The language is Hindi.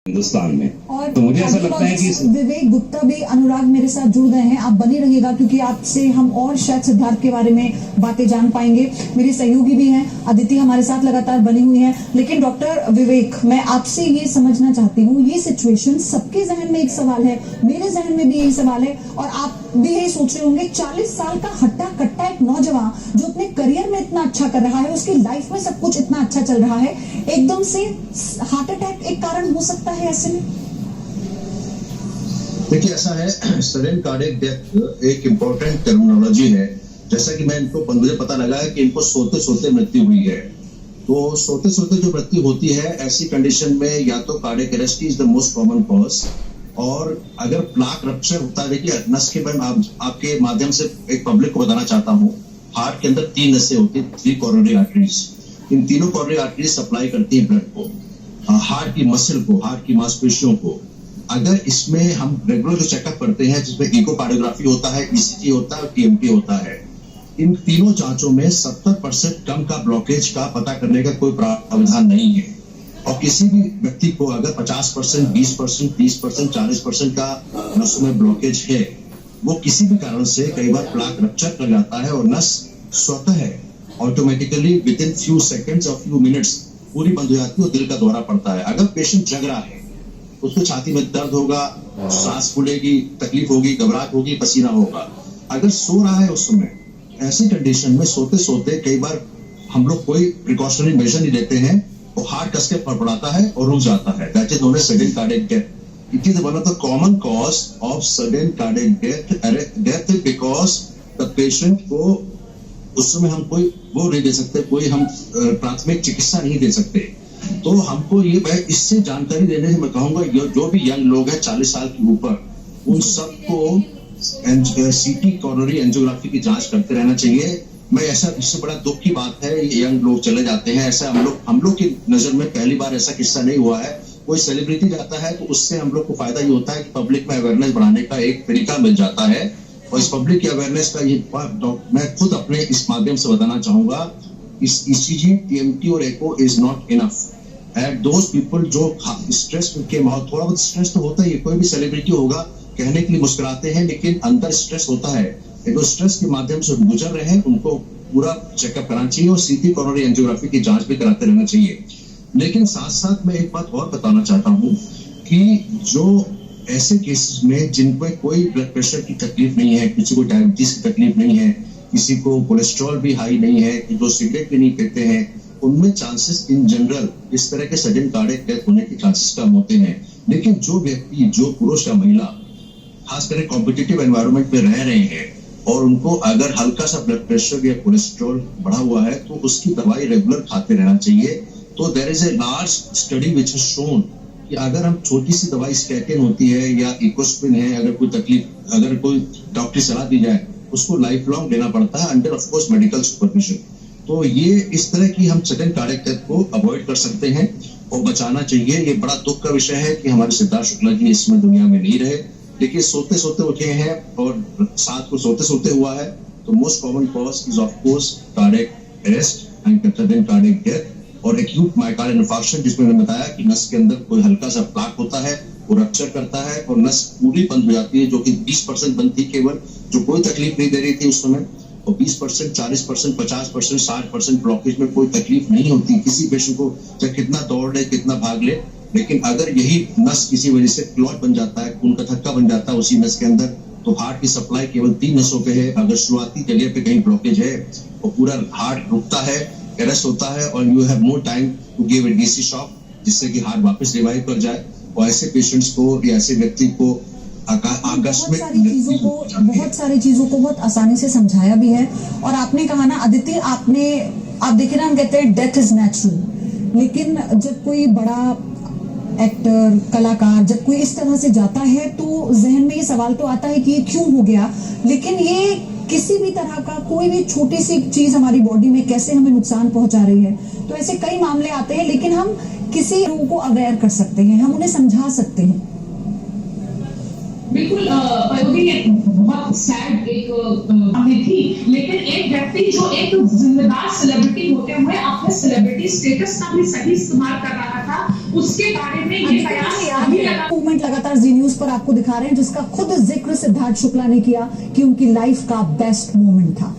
हिंदुस्तान में। और तो मुझे ऐसा लगता है कि विवेक गुप्ता भी, अनुराग मेरे साथ जुड़ गए हैं, आप बने रहिएगा क्योंकि आपसे हम और शायद सिद्धार्थ के बारे में बातें जान पाएंगे। मेरे सहयोगी भी हैं, अदिति हमारे साथ लगातार बनी हुई है। लेकिन डॉक्टर विवेक, मैं आपसे ये समझना चाहती हूँ, ये सिचुएशन सबके जहन में एक सवाल है, मेरे जहन में भी यही सवाल है और आप भी यही सोच रहे होंगे। 40 साल का हट्टा कट्टा एक नौजवान जो अपने करियर में इतना अच्छा कर रहा है, उसकी लाइफ में सब कुछ इतना अच्छा चल रहा है, एकदम से हार्ट अटैक एक कारण हो सकता है ऐसे में? देखिए, ऐसा है, सडन कार्डियक डेथ एक इम्पोर्टेंट टर्मिनोलॉजी है। जैसा कि मुझे पता लगा है कि इनको सोते सोते मृत्यु हुई है। तो सोते सोते जो मृत्यु होती है ऐसी कंडीशन में या तो cardiac arrest is the most common cause, और अगर प्लाक रप्चर होता है, देखिए नस के मैं आपके माध्यम से एक पब्लिक को बताना चाहता हूँ, हार्ट के अंदर 3 नसें होती है, 3 कोरोनरी आर्टरीज। इन तीनों कोरोनरी आर्टरीज सप्लाई करती है ब्लड को, हार्ट की मसल को, हार्ट की मांसपेशियों को। अगर इसमें हम रेगुलर जो चेकअप करते हैं जिसमें इकोकार्डियोग्राफी होता है, ईसीजी होता है और टीएमटी होता है, इन तीनों जांचों में 70% कम का ब्लॉकेज का पता करने का कोई प्रावधान नहीं है। और किसी भी व्यक्ति को अगर 50%, 20%, 30%, 40% का नसों में ब्लॉकेज है, वो किसी भी कारण से कई बार प्लाक रप्चर कर जाता है और नस स्वतः automatically with in few seconds और फ्यू मिनट्स पूरी बंद हो जाती है और दिल का दौरा पड़ता है। अगर पेशेंट जग रहा है, उसको छाती में दर्द होगा, सांस फूलेगी, तकलीफ होगी, घबराहट होगी, पसीना होगा। अगर सो रहा है उस समय, ऐसी कंडीशन में सोते सोते कई बार हम लोग कोई प्रिकॉशनरी मेजर नहीं लेते हैं, वो हार्ट कस के फड़फड़ाता है और रुक जाता है। That is known as sudden cardiac death. It is one of the common cause of sudden cardiac death because the patient को उस समय हम कोई वो नहीं दे सकते, कोई हम प्राथमिक चिकित्सा नहीं दे सकते। तो हमको ये, मैं इससे जानकारी देने से मैं कहूंगा जो भी यंग लोग हैं 40 साल के ऊपर, उन सबको सीटी कोरोनरी एंजियोग्राफी की जांच करते रहना चाहिए। मैं ऐसा, इससे बड़ा दुख की बात है, ये यंग लोग चले जाते हैं। ऐसा हम लोग की नजर में पहली बार ऐसा किस्सा नहीं हुआ है। कोई सेलिब्रिटी जाता है तो उससे हम लोग को फायदा ये होता है कि पब्लिक में अवेयरनेस बढ़ाने का एक तरीका मिल जाता है। और इस पब्लिक की अवेयरनेस का ये मैं खुद अपने इस माध्यम से बताना चाहूंगा, इस ईसीजी, टीएमटी और echo is not enough at those people जो स्ट्रेस के माहौल, थोड़ा बहुत स्ट्रेस तो होता ही है, कोई भी सेलिब्रिटी होगा, कहने के लिए मुस्कुराते हैं लेकिन अंदर स्ट्रेस होता है। जो स्ट्रेस के माध्यम से गुजर रहे हैं उनको पूरा चेकअप कराना चाहिए और सीटी कोरोनरी एंजियोग्राफी की जांच भी कराते रहना चाहिए। लेकिन साथ साथ मैं एक बात और बताना चाहता हूँ कि जो ऐसे केसेस में जिनको कोई ब्लड प्रेशर की तकलीफ नहीं है, किसी को डायबिटीज की तकलीफ नहीं है, किसी को कोलेस्ट्रॉल भी हाई नहीं है, जो सिगरेट भी नहीं पीते हैं, उनमें चांसेस इन जनरल इस तरह के सडन कार्डियक डेथ होने के चांसेस कम होते हैं। लेकिन जो व्यक्ति, जो पुरुष या महिला खासकर कॉम्पिटिटिव एनवायरनमेंट में रह रहे हैं और उनको अगर हल्का सा ब्लड प्रेशर या कोलेस्ट्रॉल बढ़ा हुआ है तो उसकी दवाई रेगुलर खाते रहना चाहिए। तो there is a large study which has shown कि अगर हम छोटी सी दवाई स्टैटिन होती है या इकोस्प्रिन है, अगर कोई तकलीफ, अगर कोई डॉक्टरी सलाह दी जाए, उसको लाइफ लॉन्ग लेना पड़ता है under of course medical supervision. तो ये इस तरह की हम सडन कार्डियक डेथ को अवॉइड कर सकते हैं और बचाना चाहिए। ये बड़ा दुख का विषय है कि हमारे सिद्धार्थ शुक्ला जी इसमें दुनिया में नहीं रहे, लेकिन सोते सोते उठे हैं और साथ को सोते सोते हुआ है। तो most common cause is of course cardiac arrest and sudden cardiac death और एक्यूट मायोकार्डियल इन्फार्क्शन, जिसमें मैंने बताया कि नस के अंदर कोई हल्का सा प्लाक होता है, वो रप्चर करता है और नस पूरी बंद हो जाती है, जो कि 20% बंद थी केवल, जो कोई तकलीफ नहीं दे रही थी उस समय। और 20%, 40%, 50%, 60% ब्लॉकेज में कोई तकलीफ नहीं होती किसी पेशेंट को, चाहे कितना दौड़ ले, कितना भाग ले। लेकिन अगर यही नस किसी वजह से क्लॉट बन जाता है, खून का थक्का बन जाता है उसी नस के अंदर, तो हार्ट की सप्लाई केवल 3 नसों पे है। अगर शुरुआती जगह पे कहीं ब्लॉकेज है और पूरा हार्ट रुकता है, अरेस्ट होता है और you have no time to give a DC shock, जिससे कि हार्ट वापस रिवाइव कर जाए। और ऐसे पेशेंट्स को या ऐसे व्यक्ति को बहुत सारी चीजों को बहुत आसानी से समझाया भी है। और आपने कहा ना अदिति, आप देखिए ना, हम कहते हैं डेथ इज नेचुरल, लेकिन जब कोई बड़ा एक्टर, कलाकार जब कोई इस तरह से जाता है तो जहन में ये सवाल तो आता है कि ये क्यों हो गया। लेकिन ये किसी भी तरह का कोई भी छोटी सी चीज हमारी बॉडी में कैसे हमें नुकसान पहुंचा रही है, तो ऐसे कई मामले आते हैं। लेकिन हम किसी लोगों को अवेयर कर सकते हैं, हम उन्हें समझा सकते हैं। बिल्कुल पयोगी ये बहुत सैड एक कहानी थी, लेकिन एक व्यक्ति जो एक जिम्मेदार सेलिब्रिटी होते हुए अपने सेलिब्रिटी स्टेटस का भी सही इस्तेमाल कर रहा था, उसके बारे में ये बयान मूवमेंट लगातार जी न्यूज पर आपको दिखा रहे हैं, जिसका खुद जिक्र सिद्धार्थ शुक्ला ने किया कि उनकी लाइफ का बेस्ट मोमेंट था।